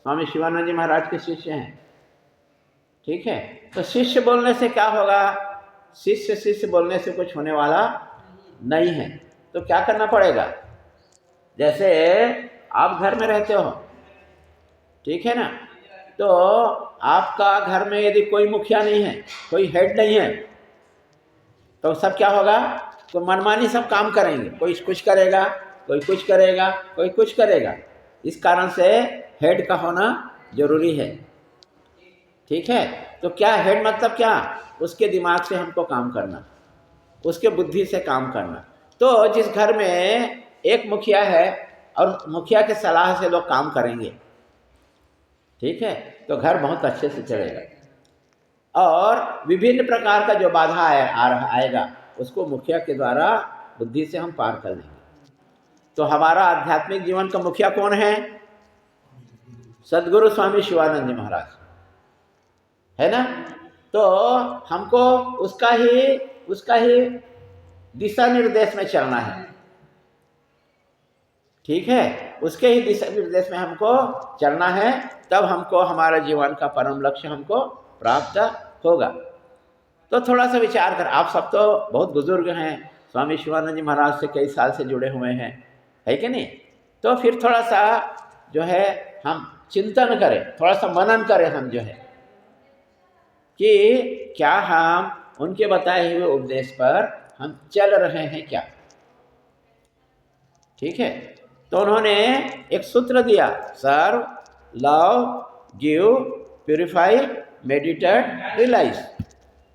स्वामी शिवानंद जी महाराज के शिष्य हैं। ठीक है, तो शिष्य बोलने से क्या होगा? शिष्य शिष्य बोलने से कुछ होने वाला नहीं है। तो क्या करना पड़ेगा? जैसे आप घर में रहते हो, ठीक है ना, तो आपका घर में यदि कोई मुखिया नहीं है, कोई हेड नहीं है, तो सब क्या होगा? तो मनमानी सब काम करेंगे। कोई कुछ करेगा, कोई कुछ करेगा, कोई कुछ करेगा। इस कारण से हेड का होना जरूरी है। ठीक है, तो क्या हेड मतलब क्या? उसके दिमाग से हमको काम करना, उसके बुद्धि से काम करना। तो जिस घर में एक मुखिया है और मुखिया के सलाह से लोग काम करेंगे, ठीक है, तो घर बहुत अच्छे से चलेगा। और विभिन्न प्रकार का जो बाधा आएगा, उसको मुखिया के द्वारा बुद्धि से हम पार कर लेंगे। तो हमारा आध्यात्मिक जीवन का मुखिया कौन है? सद्गुरु स्वामी शिवानंद जी महाराज, है ना। तो हमको उसका ही दिशा निर्देश में चलना है। ठीक है, उसके ही दिशा निर्देश में हमको चलना है, तब हमको हमारा जीवन का परम लक्ष्य हमको प्राप्त होगा। तो थोड़ा सा विचार कर, आप सब तो बहुत बुजुर्ग हैं, स्वामी शिवानंद जी महाराज से कई साल से जुड़े हुए हैं, है कि नहीं? तो फिर थोड़ा सा जो है हम चिंतन करें, थोड़ा सा मनन करें हम जो है, कि क्या हम उनके बताए हुए उपदेश पर हम चल रहे हैं क्या? ठीक है, तो उन्होंने एक सूत्र दिया, serve, love, give, purify, meditate, realise.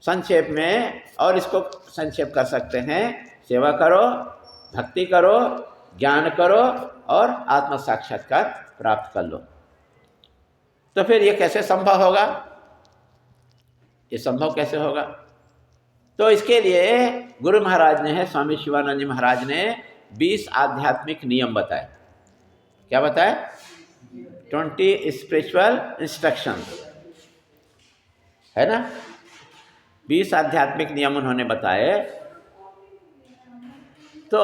संक्षेप में, और इसको संक्षेप कर सकते हैं, सेवा करो, भक्ति करो, ज्ञान करो और आत्म साक्षात्कार प्राप्त कर लो। तो फिर ये कैसे संभव होगा? ये संभव कैसे होगा? तो इसके लिए गुरु महाराज ने, स्वामी शिवानंद जी महाराज ने 20 आध्यात्मिक नियम बताए। क्या बताए? 20 स्पिरिचुअल इंस्ट्रक्शन, है ना। 20 आध्यात्मिक नियम उन्होंने बताए। तो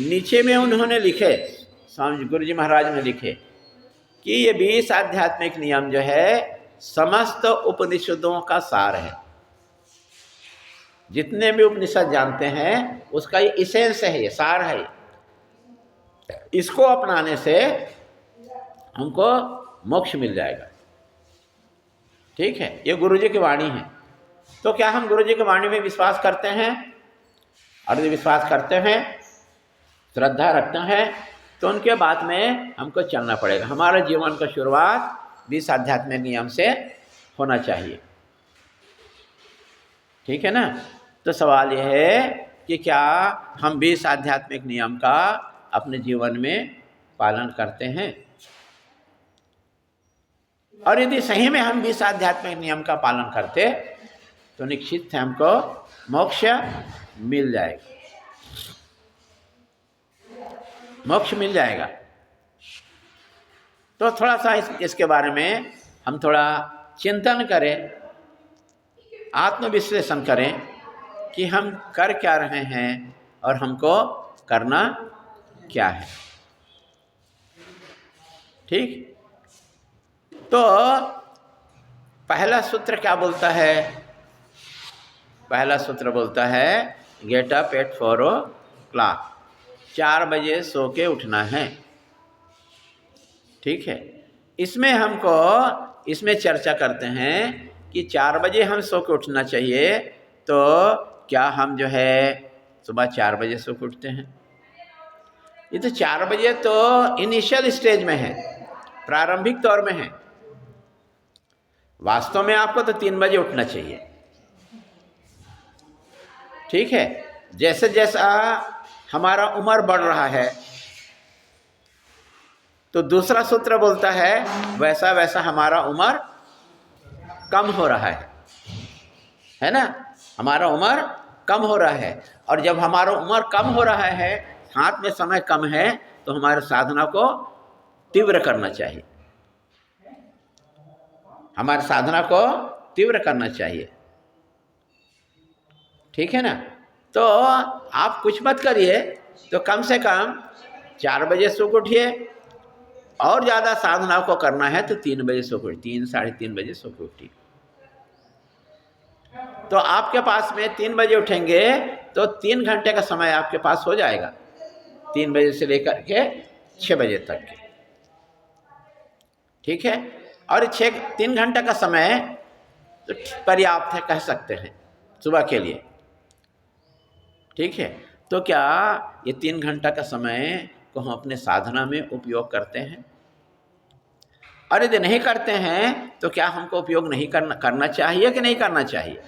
नीचे में उन्होंने लिखे, स्वामी गुरु जी महाराज ने लिखे कि ये 20 आध्यात्मिक नियम जो है समस्त उपनिषदों का सार है। जितने भी उपनिषद जानते हैं उसका ये इसेंस है, ये सार है। इसको अपनाने से हमको मोक्ष मिल जाएगा। ठीक है, ये गुरु जी की वाणी है। तो क्या हम गुरु जी की वाणी में विश्वास करते हैं? और यदि विश्वास करते हैं, श्रद्धा रखते हैं, तो उनके बात में हमको चलना पड़ेगा। हमारा जीवन का शुरुआत 20 आध्यात्मिक नियम से होना चाहिए। ठीक है ना। तो सवाल यह है कि क्या हम 20 आध्यात्मिक नियम का अपने जीवन में पालन करते हैं? और यदि सही में हम 20 आध्यात्मिक नियम का पालन करते तो निश्चित है हमको मोक्ष मिल जाएगा, मोक्ष मिल जाएगा। तो थोड़ा सा इसके बारे में हम थोड़ा चिंतन करें, आत्मविश्लेषण करें कि हम कर क्या रहे हैं और हमको करना क्या है। ठीक, तो पहला सूत्र क्या बोलता है? पहला सूत्र बोलता है गेट अप एट 4 o'clock, 4 बजे सो के उठना है। ठीक है, इसमें चर्चा करते हैं कि 4 बजे हम सो के उठना चाहिए। तो क्या हम जो है सुबह 4 बजे सो के उठते हैं? ये तो 4 बजे तो इनिशियल स्टेज में है, प्रारंभिक तौर में है। वास्तव में आपको तो 3 बजे उठना चाहिए। ठीक है, जैसे जैसा हमारा उम्र बढ़ रहा है तो दूसरा सूत्र बोलता है वैसा वैसा हमारा उम्र कम हो रहा है ना। हमारा उम्र कम हो रहा है, और जब हमारा उम्र कम हो रहा है, हाथ में समय कम है, तो हमारे साधना को तीव्र करना चाहिए। हमारी साधना को तीव्र करना चाहिए। ठीक है ना। तो आप कुछ मत करिए, तो कम से कम 4 बजे सो के उठिए, और ज़्यादा साधना को करना है तो 3 बजे सो के 3 साढ़े 3 बजे सो के उठिए। तो आपके पास में 3 बजे उठेंगे तो 3 घंटे का समय आपके पास हो जाएगा, 3 बजे से लेकर के 6 बजे तक के, ठीक है। और 3 घंटे का समय तो पर्याप्त है, कह सकते हैं सुबह के लिए, ठीक है। तो क्या ये 3 घंटा का समय को हम अपने साधना में उपयोग करते हैं? और यदि नहीं करते हैं तो क्या हमको उपयोग नहीं करना चाहिए कि नहीं करना चाहिए?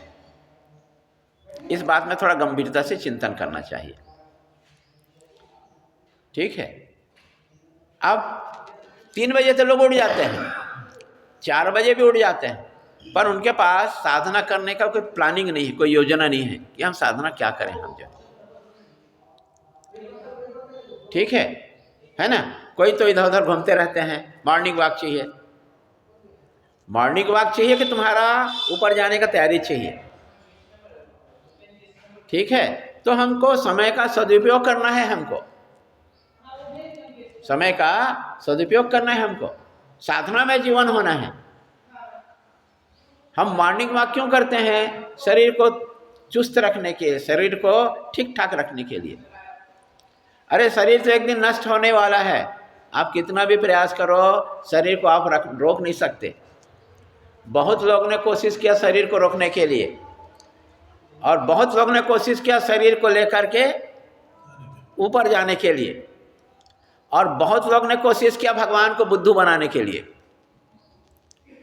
इस बात में थोड़ा गंभीरता से चिंतन करना चाहिए, ठीक है। अब 3 बजे तो लोग उठ जाते हैं, 4 बजे भी उठ जाते हैं, पर उनके पास साधना करने का कोई प्लानिंग नहीं है, कोई योजना नहीं है कि हम साधना क्या करें हम जो, ठीक है ना। कोई तो इधर उधर घूमते रहते हैं, मॉर्निंग वॉक चाहिए, मॉर्निंग वॉक चाहिए कि तुम्हारा ऊपर जाने का तैयारी चाहिए, ठीक है। तो हमको समय का सदुपयोग करना है, हमको समय का सदुपयोग करना है, हमको साधना में जीवन होना है। हम मॉर्निंग वॉक क्यों करते हैं? शरीर को चुस्त रखने के, शरीर को ठीक ठाक रखने के लिए। अरे शरीर तो एक दिन नष्ट होने वाला है, आप कितना भी प्रयास करो शरीर को आप रोक नहीं सकते। बहुत लोगों ने कोशिश किया शरीर को रोकने के लिए, और बहुत लोगों ने कोशिश किया शरीर को लेकर के ऊपर जाने के लिए, और बहुत लोगों ने कोशिश किया भगवान को बुद्धू बनाने के लिए।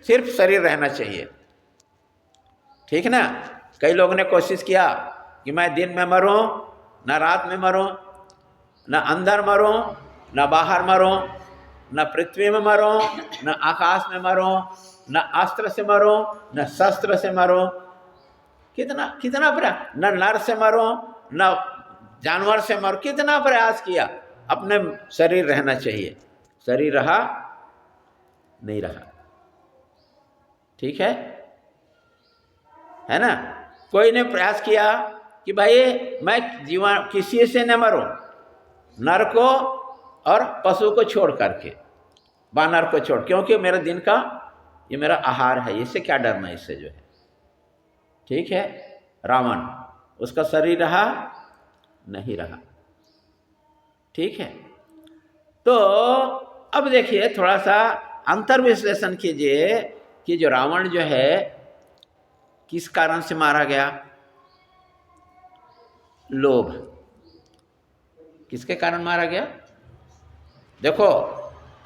सिर्फ शरीर रहना चाहिए, ठीक ना। कई लोगों ने कोशिश किया कि मैं दिन में मरूं, न रात में मरूं, न अंदर मरूं, न बाहर मरूं, न पृथ्वी में मरूं, न आकाश में मरूं, न अस्त्र से मरूं, न शस्त्र से मरूं। कितना प्रयास, न नर से मरूं, न जानवर से मरूं, कितना प्रयास किया। अपने शरीर रहना चाहिए, शरीर रहा नहीं रहा, ठीक है ना। कोई ने प्रयास किया कि भाई मैं जीवन किसी से न मरूं, नर को और पशु को छोड़ करके, वानर को छोड़, क्योंकि मेरा दिन का ये मेरा आहार है, इससे क्या डरना, इससे जो है, ठीक है। रावण, उसका शरीर रहा नहीं रहा, ठीक है। तो अब देखिए थोड़ा सा अंतर्विश्लेषण कीजिए कि जो रावण जो है किस कारण से मारा गया? लोभ। किसके कारण मारा गया? देखो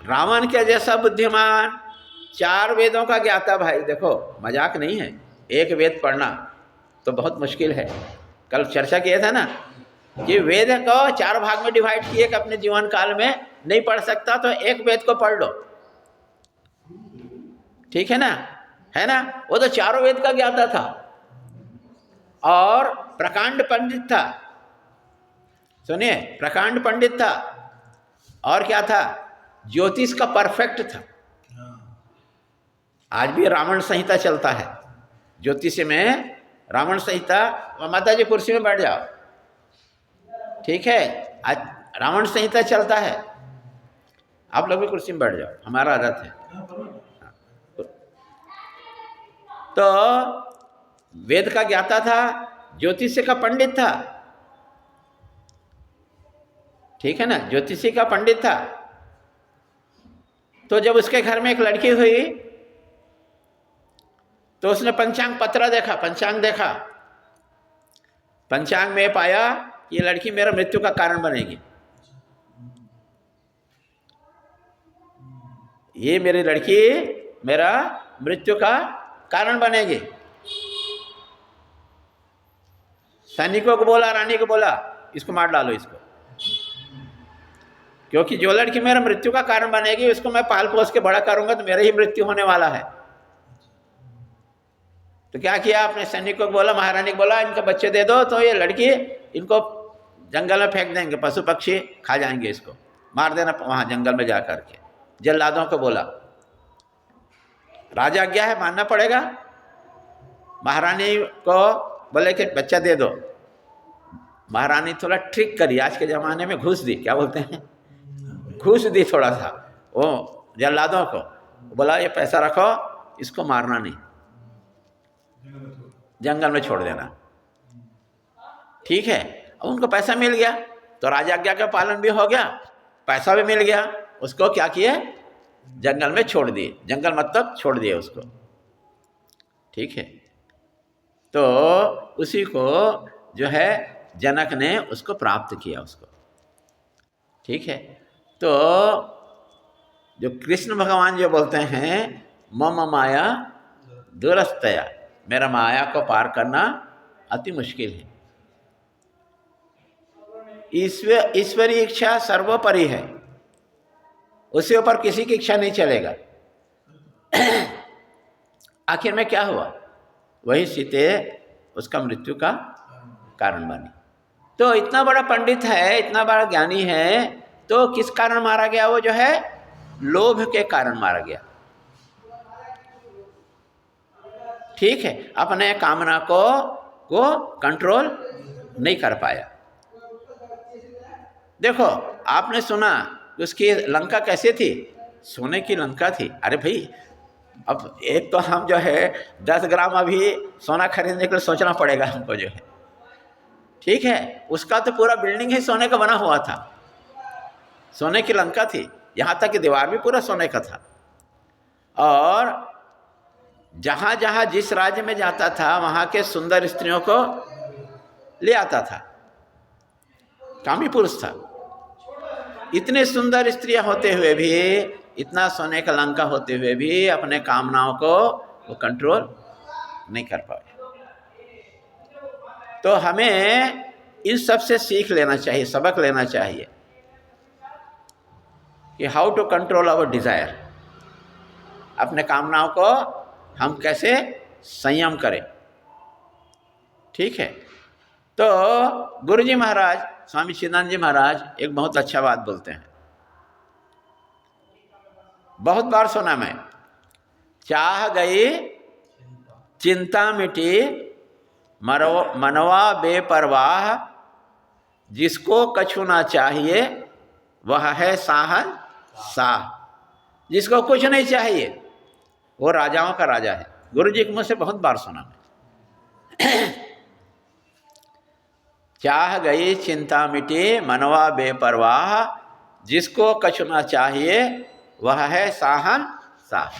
रावण के जैसा बुद्धिमान 4 वेदों का ज्ञाता भाई, देखो मजाक नहीं है, एक वेद पढ़ना तो बहुत मुश्किल है। कल चर्चा किया था ना कि वेद को 4 भाग में डिवाइड किए कि अपने जीवन काल में नहीं पढ़ सकता तो एक वेद को पढ़ लो, ठीक है ना। वो तो 4 वेद का ज्ञाता था और प्रकांड पंडित था, सुनिए प्रकांड पंडित था, और क्या था? ज्योतिष का परफेक्ट था। आज भी रावण संहिता चलता है, ज्योतिष में रावण संहिता। माता जी कुर्सी में बैठ जाओ, ठीक है। आज रावण संहिता चलता है, आप लोग भी कुर्सी में बैठ जाओ, हमारा आदत है। तो वेद का ज्ञाता था, ज्योतिष का पंडित था, ठीक है ना, ज्योतिषी का पंडित था। तो जब उसके घर में एक लड़की हुई तो उसने पंचांग पत्र देखा, पंचांग देखा, पंचांग में पाया ये लड़की मेरा मृत्यु का कारण बनेगी, ये मेरी लड़की मेरा मृत्यु का कारण बनेगी। सैनिकों को बोला, रानी को बोला, इसको मार डालो इसको, क्योंकि जो लड़की मेरा मृत्यु का कारण बनेगी उसको मैं पाल पोस के बड़ा करूंगा तो मेरा ही मृत्यु होने वाला है। तो क्या किया, अपने सैनिकों को बोला, महारानी को बोला इनके बच्चे दे दो, तो ये लड़की इनको जंगल में फेंक देंगे, पशु पक्षी खा जाएंगे, इसको मार देना वहाँ जंगल में जा करके। जल्लादों को बोला, राजा आज्ञा है मानना पड़ेगा। महारानी को बोले कि बच्चा दे दो, महारानी थोड़ा ट्रिक करी, आज के ज़माने में घूस दी, क्या बोलते हैं, घूस दी थोड़ा सा, वो जल्लादों को, बोला ये पैसा रखो, इसको मारना नहीं, जंगल में छोड़ देना। ठीक है, अब उनको पैसा मिल गया तो राजाज्ञा का पालन भी हो गया, पैसा भी मिल गया, उसको क्या किए, जंगल में छोड़ दिए, जंगल मतलब छोड़ दिए उसको। ठीक है, तो उसी को जो है जनक ने उसको प्राप्त किया उसको। ठीक है, तो जो कृष्ण भगवान जो बोलते हैं मम माया दुरस्तया, मेरा माया को पार करना अति मुश्किल है। ईश्वरी इच्छा सर्वोपरि है, उसके ऊपर किसी की इच्छा नहीं चलेगा। आखिर में क्या हुआ, वही सीते उसका मृत्यु का कारण बनी। तो इतना बड़ा पंडित है, इतना बड़ा ज्ञानी है, तो किस कारण मारा गया, वो जो है लोभ के कारण मारा गया। ठीक है, अपने कामना को कंट्रोल नहीं कर पाया। देखो आपने सुना उसकी लंका कैसे थी, सोने की लंका थी। अरे भाई, अब एक तो हम जो है 10 ग्राम अभी सोना खरीदने के लिए सोचना पड़ेगा हमको जो है। ठीक है, उसका तो पूरा बिल्डिंग ही सोने का बना हुआ था, सोने की लंका थी, यहाँ तक कि दीवार भी पूरा सोने का था। और जहाँ जहाँ जिस राज्य में जाता था वहाँ के सुंदर स्त्रियों को ले आता था, कामी पुरुष था। इतने सुंदर स्त्रियां होते हुए भी, इतना सोने का लंका होते हुए भी अपने कामनाओं को वो कंट्रोल नहीं कर पाए। तो हमें इन सब से सीख लेना चाहिए, सबक लेना चाहिए कि how to control our desire, अपने कामनाओं को हम कैसे संयम करें। ठीक है, तो गुरुजी महाराज, स्वामी चिदानंद जी महाराज एक बहुत अच्छा बात बोलते हैं, बहुत बार सुना मैं, चाह गई चिंता मिटी मनवा बेपरवाह, जिसको कछु ना चाहिए वह है साहन साह। जिसको कुछ नहीं चाहिए वो राजाओं का राजा है। गुरुजी के मुँह से बहुत बार सुना मैं। चाह गई चिंता मिटी मनवा बेपरवाह, जिसको कछु ना चाहिए वह है साहन साह।